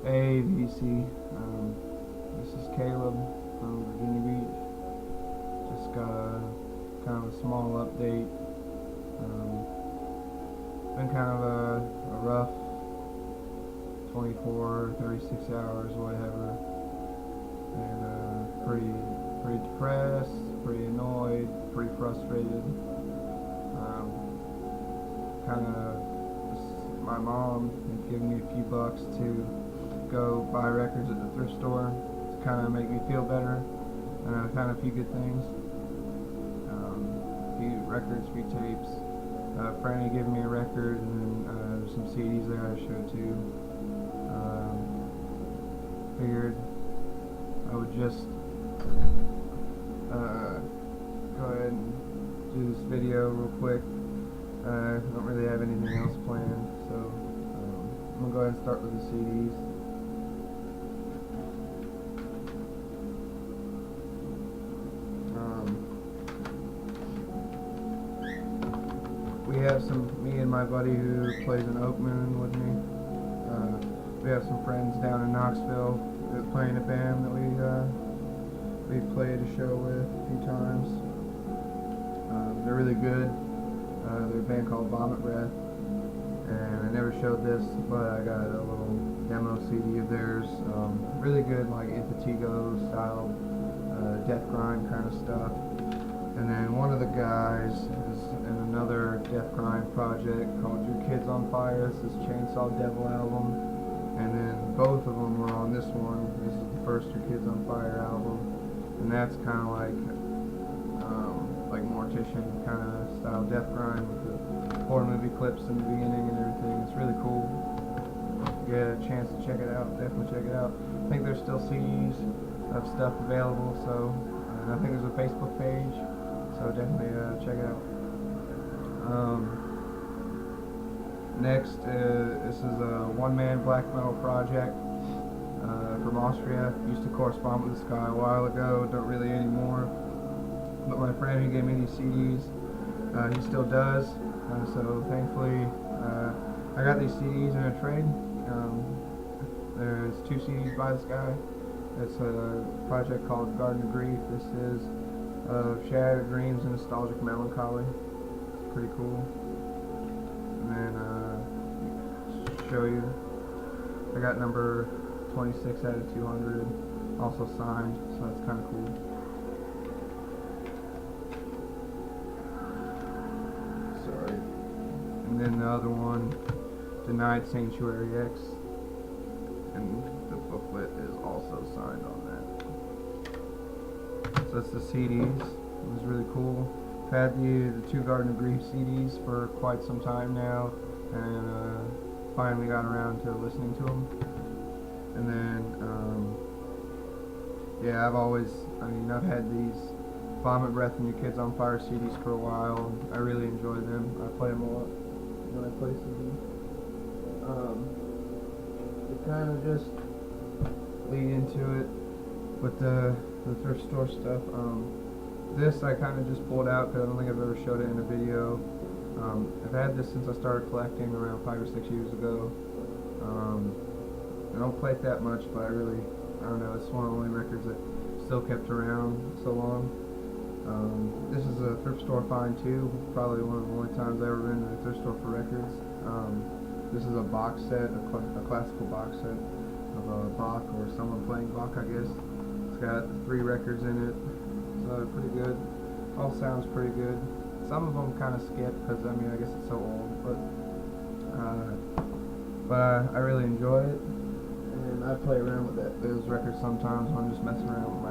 Hey, VC. This is Caleb from Virginia Beach. Just got a kind of a small update. Been kind of a rough 24, 36 hours, whatever, and pretty depressed, pretty annoyed, pretty frustrated. Kind of, my mom had given me a few bucks to go buy records at the thrift store to kind of make me feel better. And I found a few good things. A few records, few tapes. Franny gave me a record, and then there's some CDs there I showed too. Figured I would just go ahead and do this video real quick. I don't really have anything else planned, so I'm going to go ahead and start with the CDs. We have me and my buddy who plays in Oak Moon with me. We have some friends down in Knoxville that play in a band that we've played a show with a few times. They're really good. They're a band called Vomit Breath, and I never showed this, but I got a little demo CD of theirs. Really good, like Impetigo style, death grind kind of stuff. And then one of the guys is in another death grind project called Your Kids on Fire. This is Chainsaw Devil album. And then both of them were on this one. This is the first Your Kids on Fire album. And that's kind of like Mortician kind of style death grind with the horror movie clips in the beginning and everything. It's really cool. If you get a chance to check it out, definitely check it out. I think there's still CDs of stuff available, so and I think there's a Facebook page, so definitely check it out. Next, this is a one-man black metal project from Austria. Used to correspond with this guy a while ago, don't really anymore. But my friend who gave me these CDs, he still does. So thankfully, I got these CDs in a trade. There's 2 CDs by this guy. It's a project called Garden of Grief. This is Shattered Dreams and Nostalgic Melancholy. It's pretty cool. And then show you, I got number 26 out of 200, also signed, so that's kind of cool. Sorry. And then the other one, Denied Sanctuary X, and the booklet is also signed on that. So that's the CDs. It was really cool. I've had the 2 Garden of Grief CDs for quite some time now, and finally got around to listening to them. And then yeah, I've had these Vomit Breath and Your Kids on Fire CDs for a while. I really enjoy them. I play them a lot when I play CDs. To kind of just lead into it with the thrift store stuff. This I kind of just pulled out because I don't think I've ever showed it in a video. I've had this since I started collecting around 5 or 6 years ago. I don't play it that much, but I don't know, it's one of the only records that still kept around so long. This is a thrift store find too, probably one of the only times I've ever been to a thrift store for records. This is a box set, a classical box set of Bach, or someone playing Bach, I guess. It's got 3 records in it, so they're pretty good. All sounds pretty good. Some of them kind of skip because I guess it's so old, but I really enjoy it, and I play around with those records sometimes when I'm just messing around with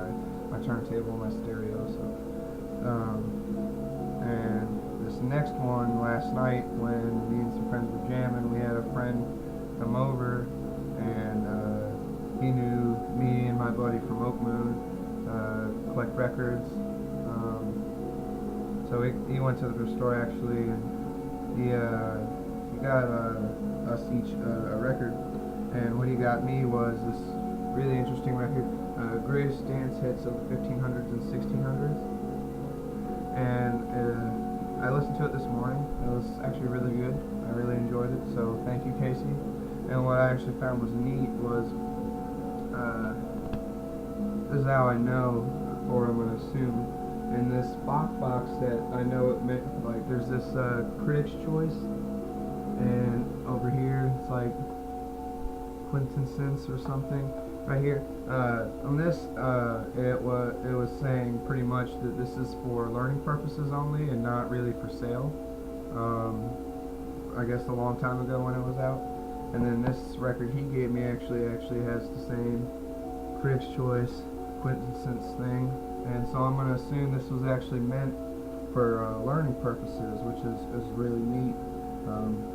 my turntable and my stereo. So, and this next one, last night when me and some friends were jamming, we had a friend come over, and he knew me and my buddy from Oak Moon collect records. So he went to the store actually, and he got us each a record. And what he got me was this really interesting record, Greatest Dance Hits of the 1500s and 1600s. And I listened to it this morning. It was actually really good. I really enjoyed it. So thank you, Casey. And what I actually found was neat was, this is how I know, or I'm going to assume, in this box set, I know it meant, like, there's this Critics' Choice, and over here it's like quintessence or something. Right here, on this, it was saying pretty much that this is for learning purposes only and not really for sale. I guess a long time ago when it was out. And then this record he gave me actually has the same Critics' Choice quintessence thing. And so I'm going to assume this was actually meant for learning purposes, which is really neat.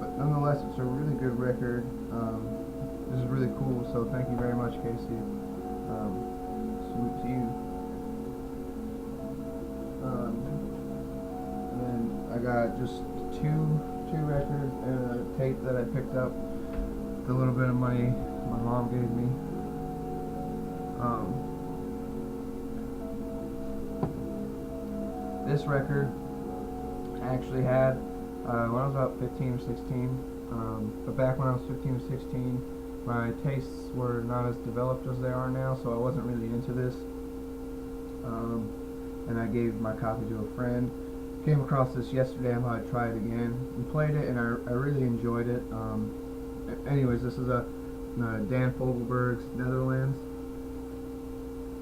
But nonetheless, it's a really good record. This is really cool, so thank you very much, Casey. Salute to you. And then I got just two records and a tape that I picked up with a little bit of money my mom gave me. This record I actually had when I was about 15 or 16. But back when I was 15 or 16, my tastes were not as developed as they are now, so I wasn't really into this. And I gave my copy to a friend. Came across this yesterday, I thought I'd try it again. And played it, and I really enjoyed it. Anyways, this is a Dan Fogelberg's Netherlands.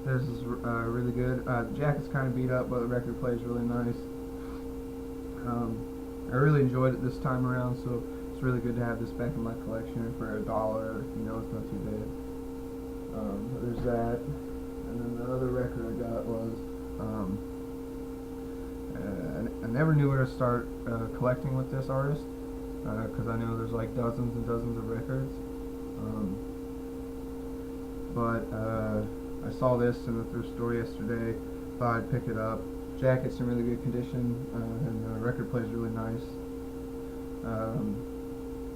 This is really good. The jacket's kind of beat up, but the record plays really nice. I really enjoyed it this time around, so it's really good to have this back in my collection for $1. You know, it's not too bad. There's that. And then the other record I got was, I never knew where to start collecting with this artist, because I know there's like dozens and dozens of records. But I saw this in the thrift store yesterday, thought I'd pick it up. Jacket's in really good condition, and the record plays really nice.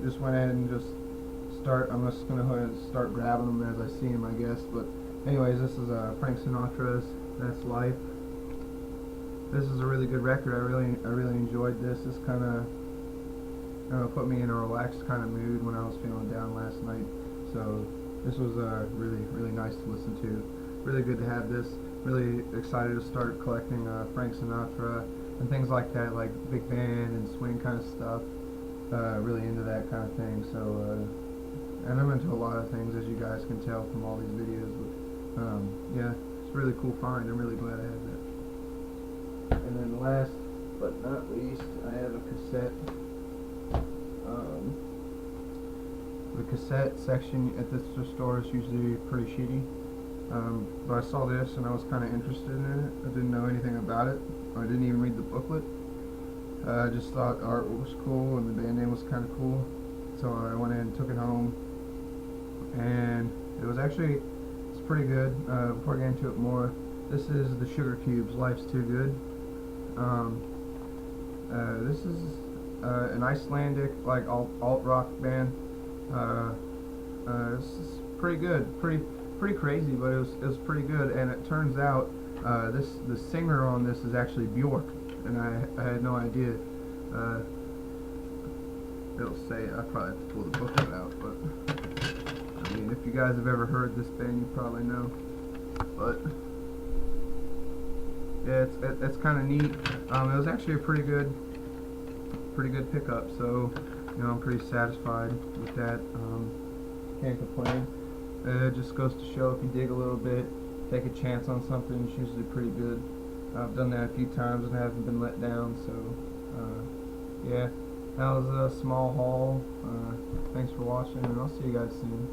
Just went ahead and I'm just going to start grabbing them as I see them, I guess. But anyways, this is Frank Sinatra's That's Life. This is a really good record. I really enjoyed this. This kind of put me in a relaxed kind of mood when I was feeling down last night. So this was really nice to listen to. Really good to have this. Really excited to start collecting Frank Sinatra and things like that, like big band and swing kind of stuff. Really into that kind of thing. So, and I'm into a lot of things, as you guys can tell from all these videos. But yeah, it's a really cool find. I'm really glad I had that. And then last but not least, I have a cassette. The cassette section at this store is usually pretty shitty. But I saw this and I was kind of interested in it. I didn't know anything about it. I didn't even read the booklet. I just thought the art was cool and the band name was kind of cool. So I went in and took it home. And it was it's pretty good. Before I get into it more, this is the Sugar Cubes, Life's Too Good. This is an Icelandic, like, alt-rock band. This is pretty good. Pretty crazy, but it was pretty good. And it turns out the singer on this is actually Bjork, and I had no idea. It'll say, I probably have to pull the booklet out, but I mean, if you guys have ever heard this band, you probably know. But yeah, it's kind of neat. It was actually a pretty good pickup, so you know, I'm pretty satisfied with that. Can't complain. It just goes to show, if you dig a little bit, take a chance on something, it's usually pretty good. I've done that a few times and haven't been let down, so yeah, that was a small haul. Thanks for watching, and I'll see you guys soon.